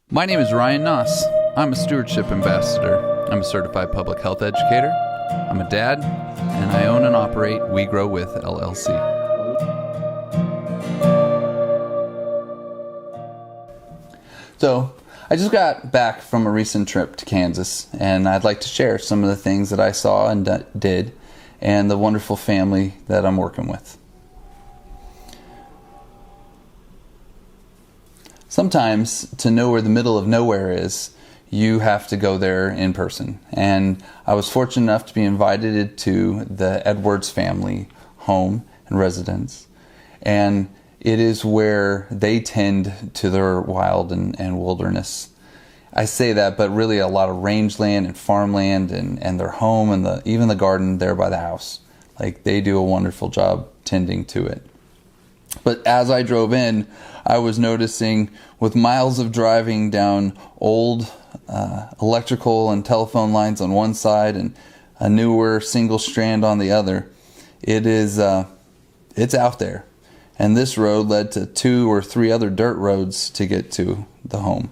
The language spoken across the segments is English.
My name is Rion Naus. I'm a Stewardship Ambassador. I'm a certified public health educator. I'm a dad, and I own and operate We Grow With LLC. So, I just got back from a recent trip to Kansas, and I'd like to share some of the things that I saw and did, and the wonderful family that I'm working with. Sometimes, to know where the middle of nowhere is, you have to go there in person. And I was fortunate enough to be invited to the Edwards family home and residence. And it is where they tend to their wild and wilderness. I say that, but really a lot of rangeland and farmland and their home and even the garden there by the house. Like, they do a wonderful job tending to it. But as I drove in, I was noticing, with miles of driving down old electrical and telephone lines on one side and a newer single strand on the other, it's out there. And this road led to 2 or 3 other dirt roads to get to the home.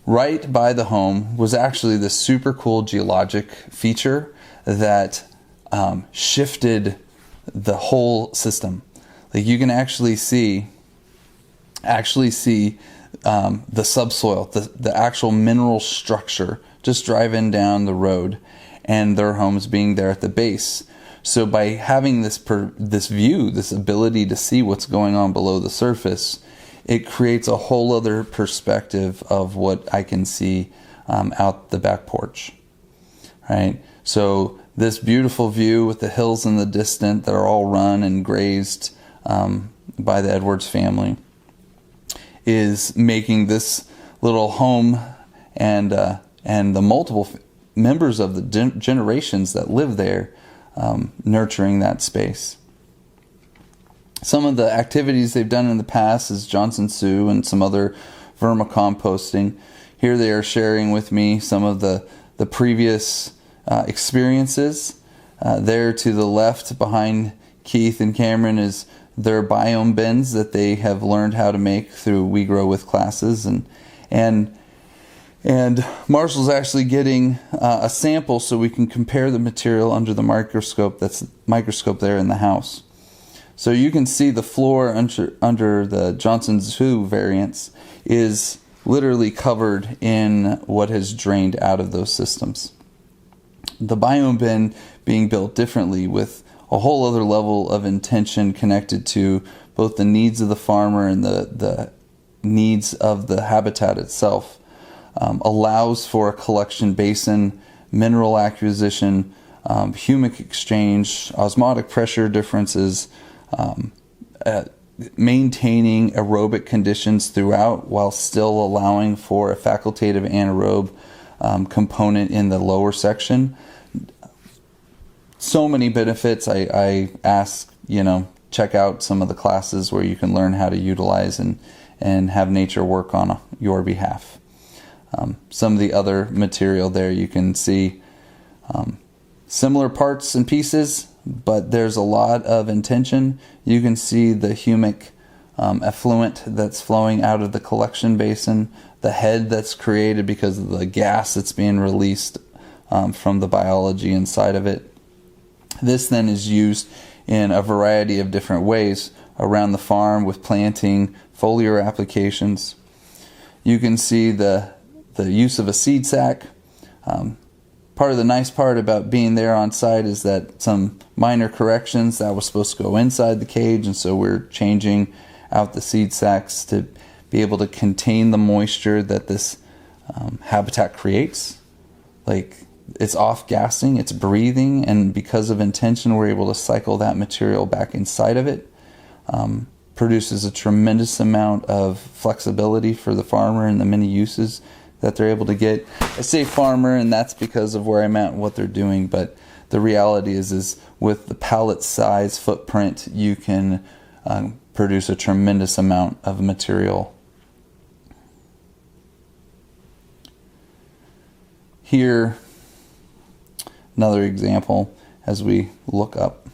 Right by the home was actually this super cool geologic feature that shifted the whole system. Like, you can actually see the subsoil, the actual mineral structure, just driving down the road, and their homes being there at the base. So by having this view, this ability to see what's going on below the surface, it creates a whole other perspective of what I can see out the back porch. Right? So this beautiful view with the hills in the distance that are all run and grazed by the Edwards family is making this little home and the multiple members of the generations that live there nurturing that space. Some of the activities they've done in the past is Johnson-Su and some other vermicomposting. Here they are sharing with me some of the previous experiences. There to the left behind Keith and Cameron is their Biome Bins that they have learned how to make through We Grow With classes, and Marshall's actually getting a sample so we can compare the material under the microscope. That's microscope there in the house. So you can see the floor under the Johnson-Su variants is literally covered in what has drained out of those systems. The Biome Bin being built differently with a whole other level of intention connected to both the needs of the farmer and the needs of the habitat itself, allows for a collection basin, mineral acquisition, humic exchange, osmotic pressure differences, maintaining aerobic conditions throughout while still allowing for a facultative anaerobe component in the lower section. So many benefits. I ask, check out some of the classes where you can learn how to utilize and have nature work on your behalf. Some of the other material there, you can see similar parts and pieces, but there's a lot of intention. You can see the humic effluent that's flowing out of the collection basin, the head that's created because of the gas that's being released from the biology inside of it. This then is used in a variety of different ways around the farm with planting, foliar applications. You can see the use of a seed sack. Part of the nice part about being there on site is that some minor corrections that was supposed to go inside the cage, and so we're changing out the seed sacks to be able to contain the moisture that this habitat creates. Like, it's off-gassing, it's breathing, and because of intention, we're able to cycle that material back inside of it. Produces a tremendous amount of flexibility for the farmer and the many uses that they're able to get. I say farmer, and that's because of where I'm at and what they're doing, but the reality is with the pallet size footprint, you can produce a tremendous amount of material. Here, another example as we look up.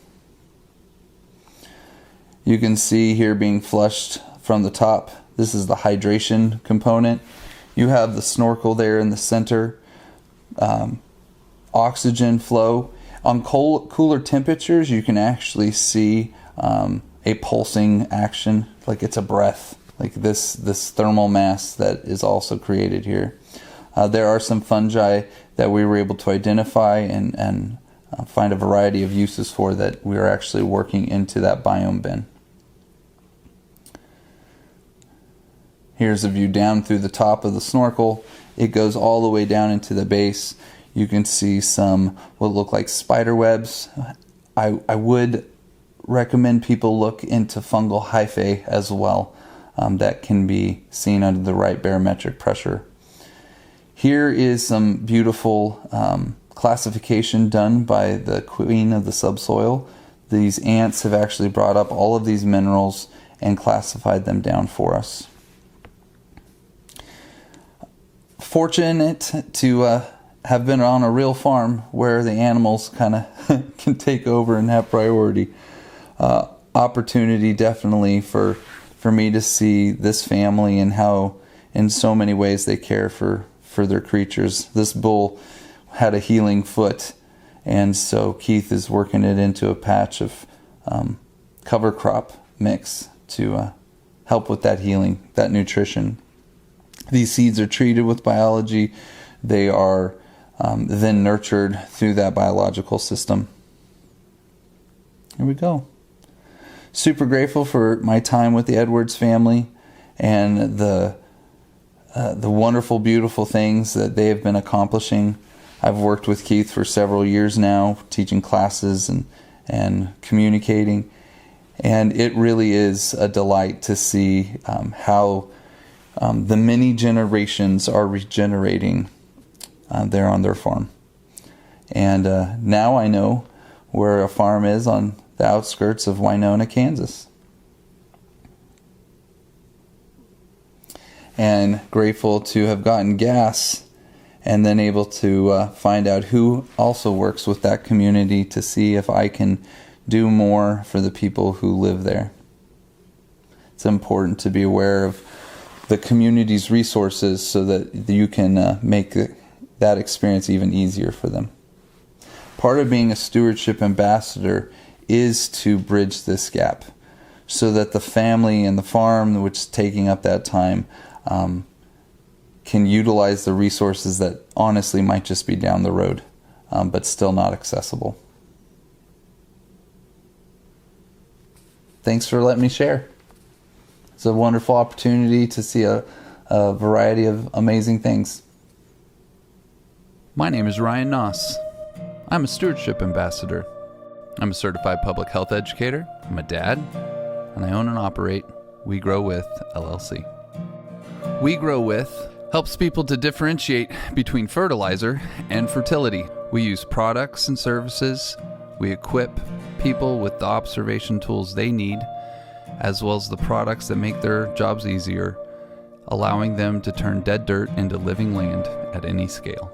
You can see here being flushed from the top. This is the hydration component. You have the snorkel there in the center, oxygen flow. On cooler temperatures, you can actually see a pulsing action, like it's a breath, like this thermal mass that is also created here. There are some fungi that we were able to identify and find a variety of uses for that we are actually working into that biome bin. Here's a view down through the top of the snorkel. It goes all the way down into the base. You can see some what look like spider webs. I would recommend people look into fungal hyphae as well. That can be seen under the right barometric pressure. Here is some beautiful classification done by the queen of the subsoil. These ants have actually brought up all of these minerals and classified them down for us. Fortunate to have been on a real farm where the animals kind of can take over and have priority. Opportunity definitely for me to see this family and how in so many ways they care for their creatures. This bull had a healing foot, and so Keith is working it into a patch of cover crop mix to help with that healing, that nutrition. These seeds are treated with biology. They are then nurtured through that biological system. Here we go. Super grateful for my time with the Edwards family and the wonderful, beautiful things that they have been accomplishing. I've worked with Keith for several years now, teaching classes and communicating, and it really is a delight to see how the many generations are regenerating there on their farm. And now I know where a farm is on the outskirts of Winona, Kansas. And grateful to have gotten gas and then able to find out who also works with that community to see if I can do more for the people who live there. It's important to be aware of the community's resources so that you can make that experience even easier for them. Part of being a stewardship ambassador is to bridge this gap so that the family and the farm, which is taking up that time, can utilize the resources that honestly might just be down the road, but still not accessible. Thanks for letting me share. It's a wonderful opportunity to see a variety of amazing things. My name is Rion Naus. I'm a stewardship ambassador. I'm a certified public health educator, I'm a dad, and I own and operate We Grow With LLC. We Grow With helps people to differentiate between fertilizer and fertility. We use products and services. We equip people with the observation tools they need, as well as the products that make their jobs easier, allowing them to turn dead dirt into living land at any scale.